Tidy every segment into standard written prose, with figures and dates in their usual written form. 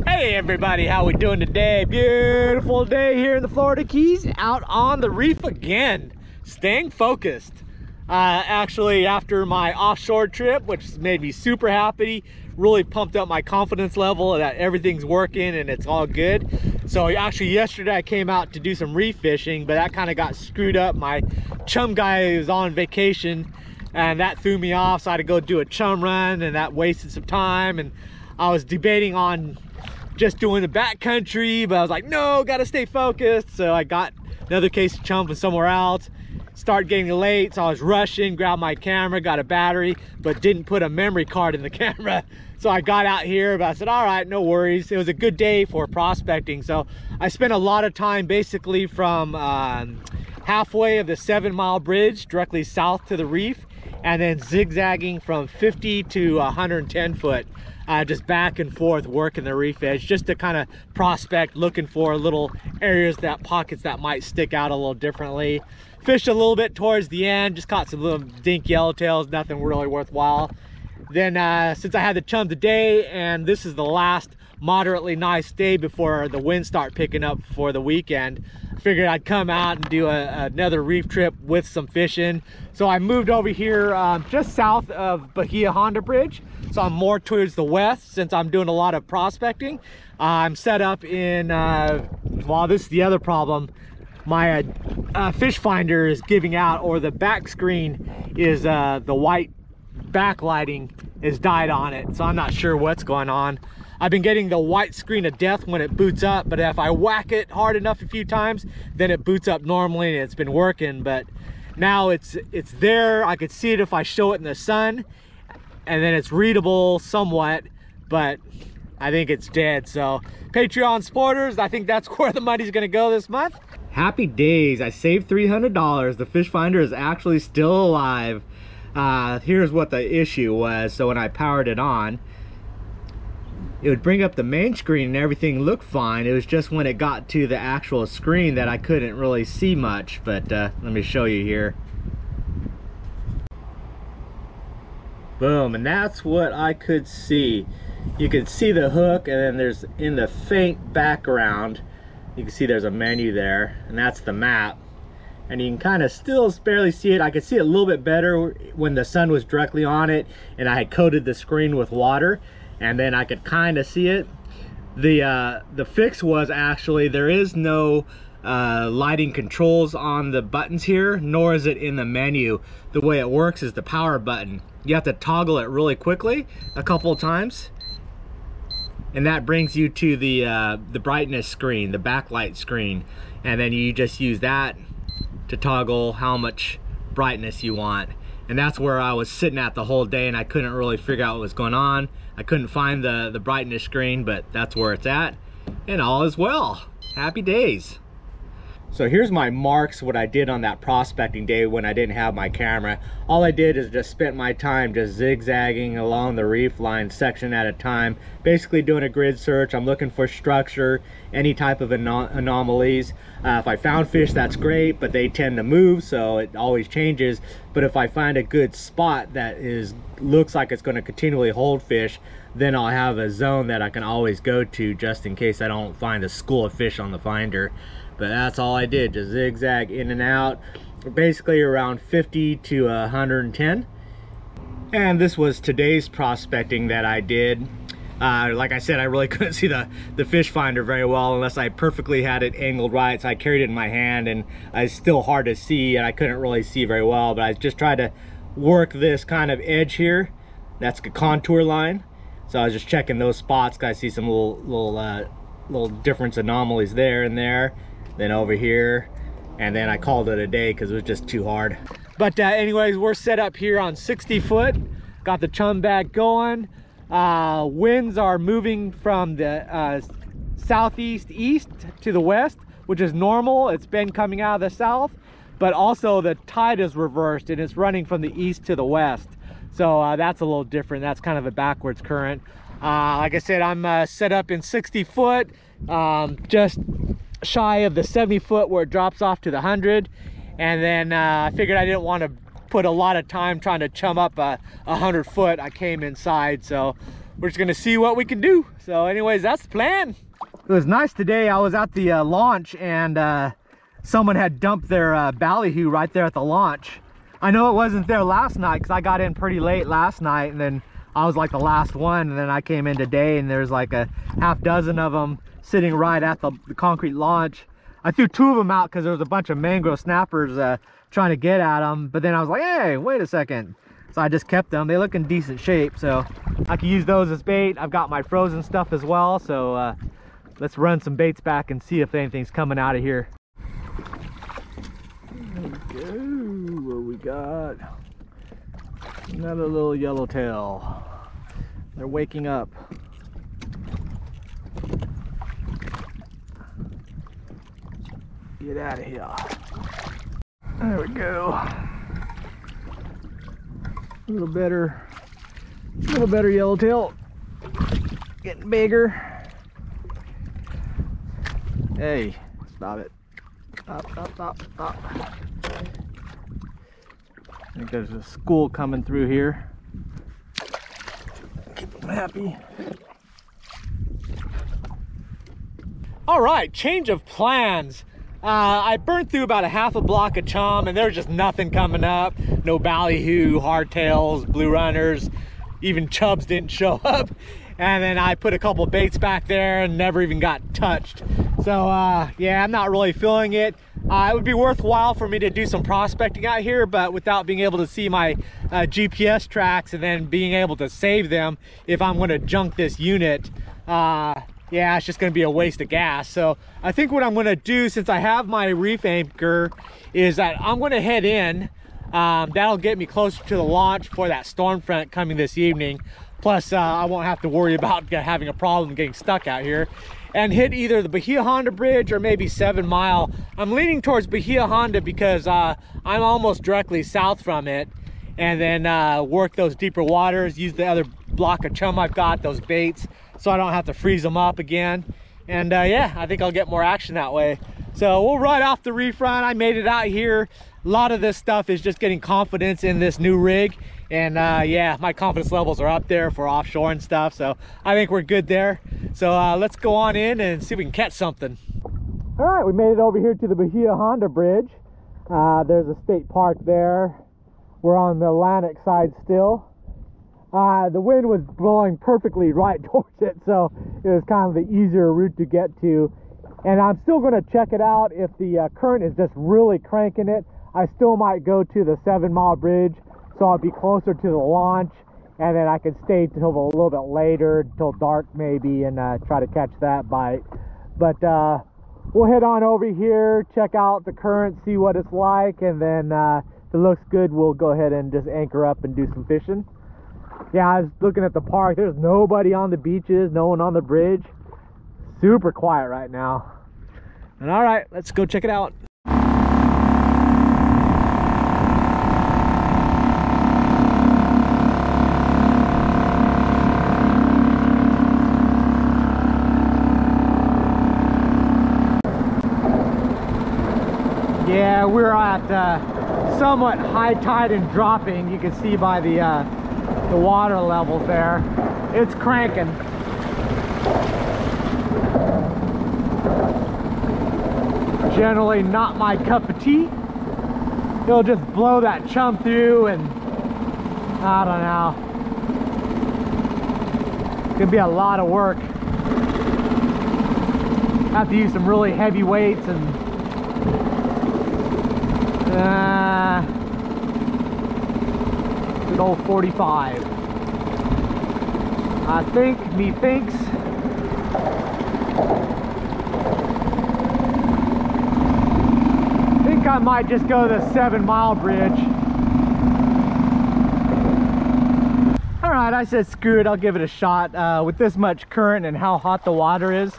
Hey everybody, how we doing today? Beautiful day here in the Florida Keys, out on the reef again, staying focused. Actually, after my offshore trip, which made me super happy, really pumped up my confidence level that everything's working and it's all good. So actually yesterday I came out to do some reef fishing, but that kind of got screwed up. My chum guy was on vacation and that threw me off, so I had to go do a chum run, and that wasted some time. And I was debating on just doing the backcountry, but I was like, no, gotta stay focused. So I got another case of chum from somewhere else. Started getting late, so I was rushing, grabbed my camera, got a battery, but didn't put a memory card in the camera. So I got out here, but I said, all right, no worries. It was a good day for prospecting. So I spent a lot of time basically from halfway of the 7-mile bridge directly south to the reef, and then zigzagging from 50 to 110 foot. Just back and forth working the reef edge, just to kind of prospect, looking for little areas, pockets that might stick out a little differently. Fished a little bit towards the end, just caught some little dink yellowtails, nothing really worthwhile. Then since I had the chum today, and this is the last moderately nice day before the winds start picking up for the weekend, I figured I'd come out and do another reef trip with some fishing. So I moved over here just south of Bahia Honda Bridge. So I'm more towards the west since I'm doing a lot of prospecting. I'm set up in, well, this is the other problem. My fish finder is giving out, or the back screen is, the white backlighting is died on it. So I'm not sure what's going on. I've been getting the white screen of death when it boots up, but if I whack it hard enough a few times, then it boots up normally and it's been working. But now it's there. I could see it if I show it in the sun, and then it's readable somewhat, but I think it's dead. So Patreon supporters, I think that's where the money's gonna go this month. Happy days, I saved $300. The fish finder is actually still alive. Here's what the issue was. So when I powered it on, it would bring up the main screen and everything looked fine. It was just when it got to the actual screen that I couldn't really see much. But let me show you here. Boom, and that's what I could see. You could see the hook, and then there's, in the faint background, you can see there's a menu there, and that's the map. And you can kind of still barely see it. I could see it a little bit better when the sun was directly on it and I had coated the screen with water, and then I could kind of see it. The fix was actually, there is no lighting controls on the buttons here, nor is it in the menu. The way it works is the power button. You have to toggle it really quickly a couple of times, and that brings you to the brightness screen, the backlight screen, and then you just use that to toggle how much brightness you want. And that's where I was sitting at the whole day, and I couldn't really figure out what was going on. I couldn't find the brightness screen, but that's where it's at, and all is well. Happy days. So here's my marks, what I did on that prospecting day when I didn't have my camera. All I did is just spent my time just zigzagging along the reef line section at a time, basically doing a grid search. I'm looking for structure, any type of anomalies. If I found fish, that's great, but they tend to move, so it always changes. But if I find a good spot that looks like it's going to continually hold fish, then I'll have a zone that I can always go to just in case I don't find a school of fish on the finder. But that's all I did, just zigzag in and out, basically around 50 to 110. And this was today's prospecting that I did. Like I said, I really couldn't see the fish finder very well unless I perfectly had it angled right. So I carried it in my hand, and it's still hard to see, and I couldn't really see very well. But I just tried to work this kind of edge here. That's a contour line. So I was just checking those spots, because I see some little difference anomalies there and there. Then over here, and then I called it a day because it was just too hard. But anyways, we're set up here on 60 foot. Got the chum bag going. Winds are moving from the southeast east to the west, which is normal. It's been coming out of the south, but also the tide is reversed and it's running from the east to the west. So that's a little different. That's kind of a backwards current. Like I said, I'm set up in 60 foot, just shy of the 70 foot where it drops off to the 100. And then I figured I didn't want to put a lot of time trying to chum up a 100 foot. I came inside, so we're just gonna see what we can do. So anyways, that's the plan. It was nice today. I was at the launch, and someone had dumped their ballyhoo right there at the launch. I know it wasn't there last night because I got in pretty late last night, and then I was like the last one, and then I came in today and there's like a half dozen of them sitting right at the concrete launch. I threw 2 of them out because there was a bunch of mangrove snappers trying to get at them, but then I was like, hey, wait a second. So I just kept them. They look in decent shape, so I can use those as bait. I've got my frozen stuff as well, so let's run some baits back and see if anything's coming out of here. There we go. What we got? Another little yellowtail. They're waking up. Get out of here. There we go. A little better yellowtail. Getting bigger. Hey, stop it. Stop. I think there's a school coming through here. Keep them happy. All right, change of plans. I burned through about a half a block of chum, and there was just nothing coming up. No ballyhoo, hardtails, blue runners, even chubs didn't show up. And then I put a couple baits back there and never even got touched. So yeah, I'm not really feeling it. It would be worthwhile for me to do some prospecting out here, but without being able to see my GPS tracks and then being able to save them if I'm going to junk this unit, yeah, it's just going to be a waste of gas. So I think what I'm going to do, since I have my reef anchor, is that I'm going to head in. That'll get me closer to the launch for that storm front coming this evening. Plus, I won't have to worry about having a problem getting stuck out here. And hit either the Bahia Honda Bridge or maybe 7 Mile. I'm leaning towards Bahia Honda because I'm almost directly south from it. And then work those deeper waters, use the other block of chum I've got, those baits, so I don't have to freeze them up again. And yeah, I think I'll get more action that way. So we'll ride off the reef run. I made it out here. A lot of this stuff is just getting confidence in this new rig. And yeah, my confidence levels are up there for offshore and stuff. So I think we're good there. So let's go on in and see if we can catch something. All right, we made it over here to the Bahia Honda Bridge. There's a state park there. We're on the Atlantic side still. The wind was blowing perfectly right towards it, so it was kind of the easier route to get to. And I'm still going to check it out. If the current is just really cranking it, I still might go to the 7 Mile Bridge, so I'll be closer to the launch, and then I can stay till a little bit later, till dark maybe, and try to catch that bite. But we'll head on over here, check out the current, see what it's like, and then if it looks good, we'll go ahead and just anchor up and do some fishing. Yeah, I was looking at the park. There's nobody on the beaches, no one on the bridge. Super quiet right now. And all right, let's go check it out. Yeah, we're at somewhat high tide and dropping. You can see by the water levels there. It's cranking. Generally not my cup of tea. It'll just blow that chum through, and I don't know. It's gonna be a lot of work. Have to use some really heavy weights and good old 45. I think, methinks, I might just go to the 7 Mile Bridge. All right, I said screw it, I'll give it a shot. With this much current and how hot the water is,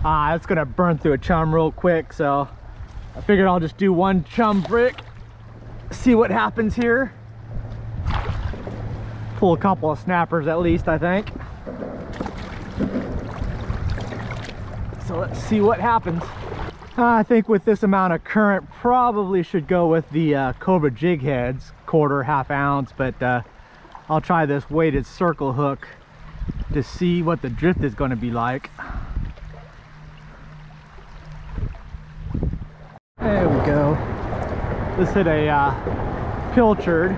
it's gonna burn through a chum real quick, so I figured I'll just do one chum brick, see what happens here. Pull a couple of snappers at least, I think. So let's see what happens. I think with this amount of current, probably should go with the Cobra jig heads, quarter, half ounce, but I'll try this weighted circle hook to see what the drift is going to be like. There we go. This hit a pilchard.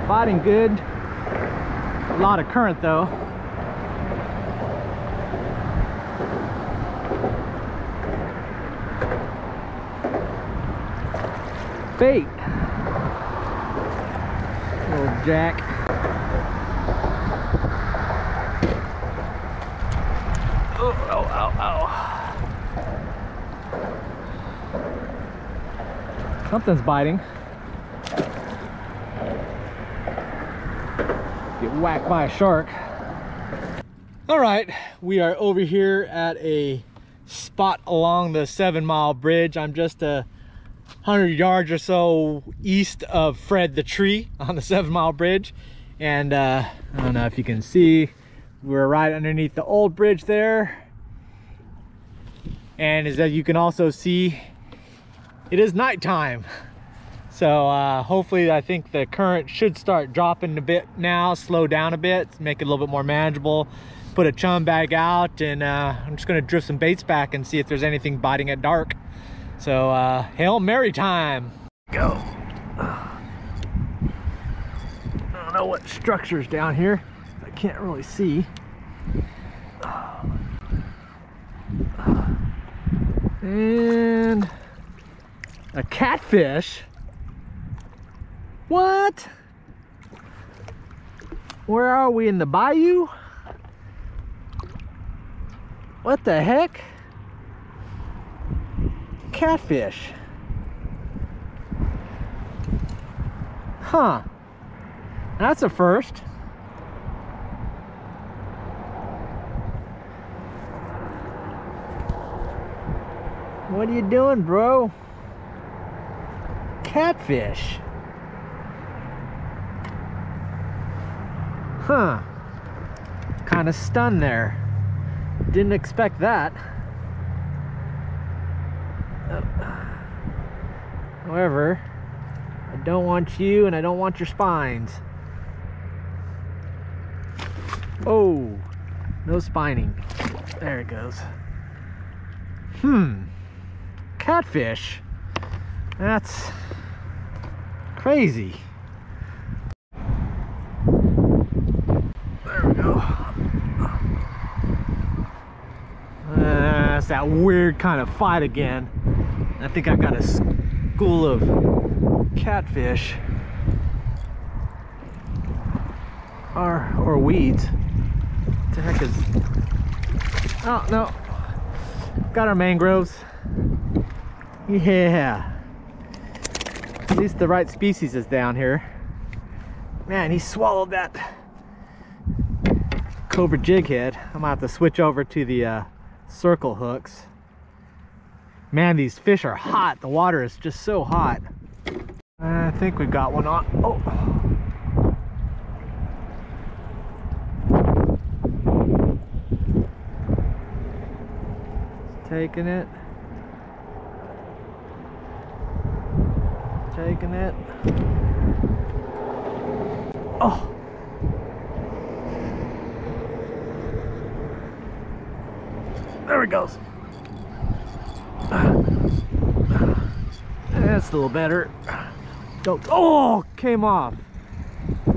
Fighting good. A lot of current though. Bait. Little jack. Oh, ow, ow, ow. Something's biting. Get whacked by a shark. All right, we are over here at a spot along the 7 Mile bridge. I'm just 100 yards or so east of Fred the tree on the 7 Mile bridge. And I don't know if you can see, we're right underneath the old bridge there. And as you can also see, it is nighttime. So hopefully, I think the current should start dropping a bit now, slow down a bit, make it a little bit more manageable. Put a chum bag out, and I'm just gonna drift some baits back and see if there's anything biting at dark. So Hail Mary time. Go. I don't know what structure's down here. I can't really see. And a catfish. What? Where are we, in the bayou? What the heck? Catfish. Huh. That's a first. What are you doing, bro? Catfish. Huh. Kind of stunned there. Didn't expect that. However, I don't want you and I don't want your spines. Oh, no spining. There it goes. Catfish. That's crazy. There we go. That's that weird kind of fight again. I think I've got a school of catfish or weeds. What the heck is? Oh no! Got our mangroves. Yeah. At least the right species is down here. Man, he swallowed that cobra jig head. I'm gonna have to switch over to the circle hooks. Man, these fish are hot. The water is just so hot. I think we've got one on. Oh. Taking it. Taking it. Oh. There it goes. That's a little better. Don't. Oh, came off.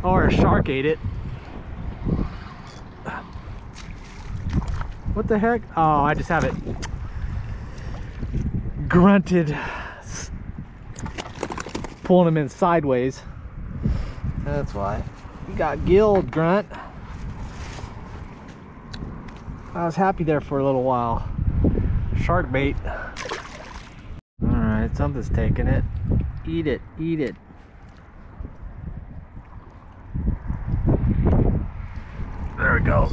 Or a shark ate it. What the heck? Oh, I just have it grunted, pulling them in sideways. That's why. You got gilled, grunt. I was happy there for a little while. Shark bait. All right, something's taking it. Eat it, eat it. There we go.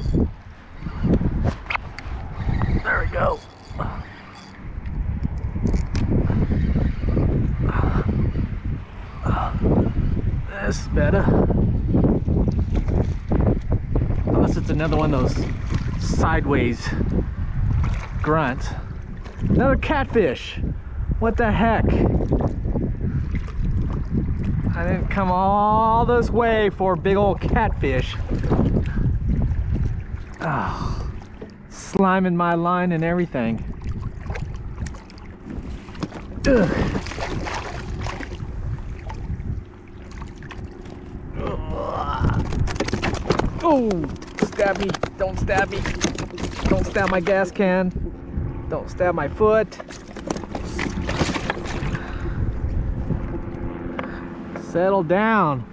There we go. This is better. Unless it's another one of those sideways grunts. Another catfish. What the heck? I didn't come all this way for big old catfish. Oh, slime in my line and everything. Ugh. Oh, stab me, don't stab me. Don't stab my gas can. Don't stab my foot. Settle down.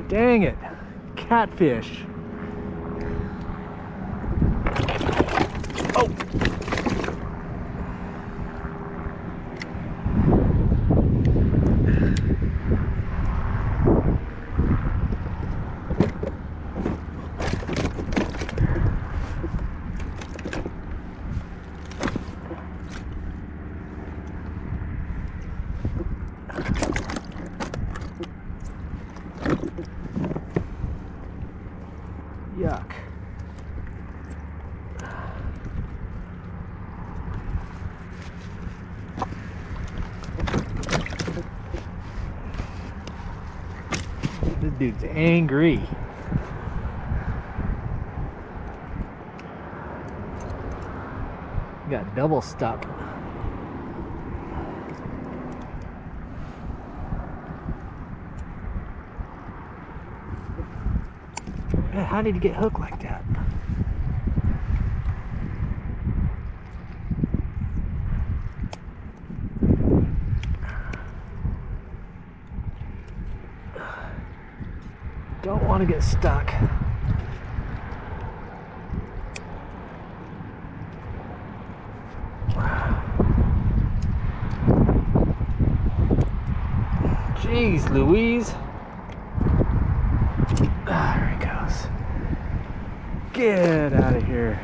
Dang it, catfish. Oh. Yuck. This dude's angry. Got double stuck. How did he get hooked like that? Don't want to get stuck. Jeez Louise. There he goes. Get out of here.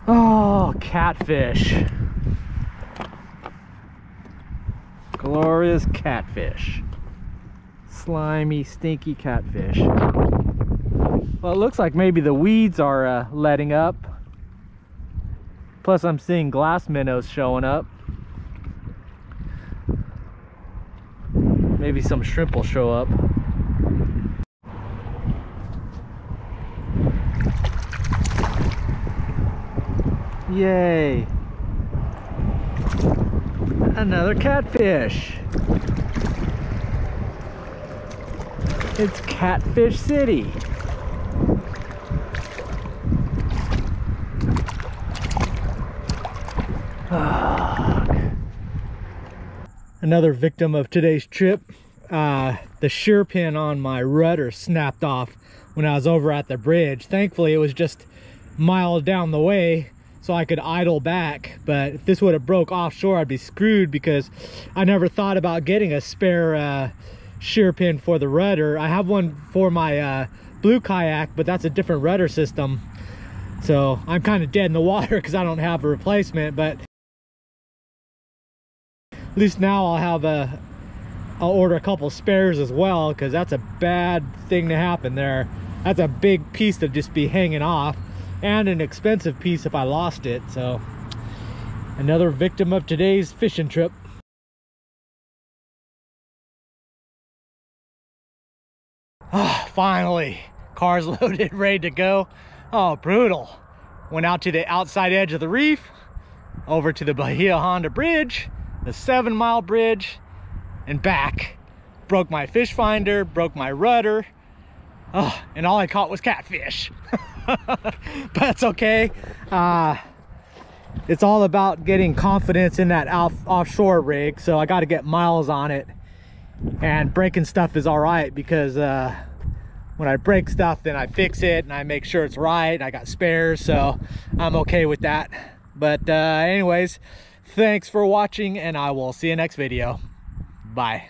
Oh, catfish. Glorious catfish. Slimy, stinky catfish. Well, it looks like maybe the weeds are letting up. Plus I'm seeing glass minnows showing up. Maybe some shrimp will show up. Yay! Another catfish! It's Catfish City! Another victim of today's trip. The shear pin on my rudder snapped off when I was over at the bridge. Thankfully it was just miles down the way so I could idle back, but if this would have broke offshore I'd be screwed, because I never thought about getting a spare shear pin for the rudder. I have one for my blue kayak, but that's a different rudder system, so I'm kind of dead in the water because I don't have a replacement. But at least now I'll order a couple spares as well, because that's a bad thing to happen there. That's a big piece to just be hanging off, and an expensive piece if I lost it. So another victim of today's fishing trip. Oh, finally, car's loaded, ready to go. Oh, brutal. Went out to the outside edge of the reef, over to the Bahia Honda Bridge, the 7-mile bridge, and back. Broke my fish finder, broke my rudder. Oh, and all I caught was catfish. But that's okay. It's all about getting confidence in that offshore rig, so I got to get miles on it. And breaking stuff is all right, because when I break stuff, then I fix it and I make sure it's right. I got spares, so I'm okay with that. But anyways, thanks for watching, and I will see you next video. Bye.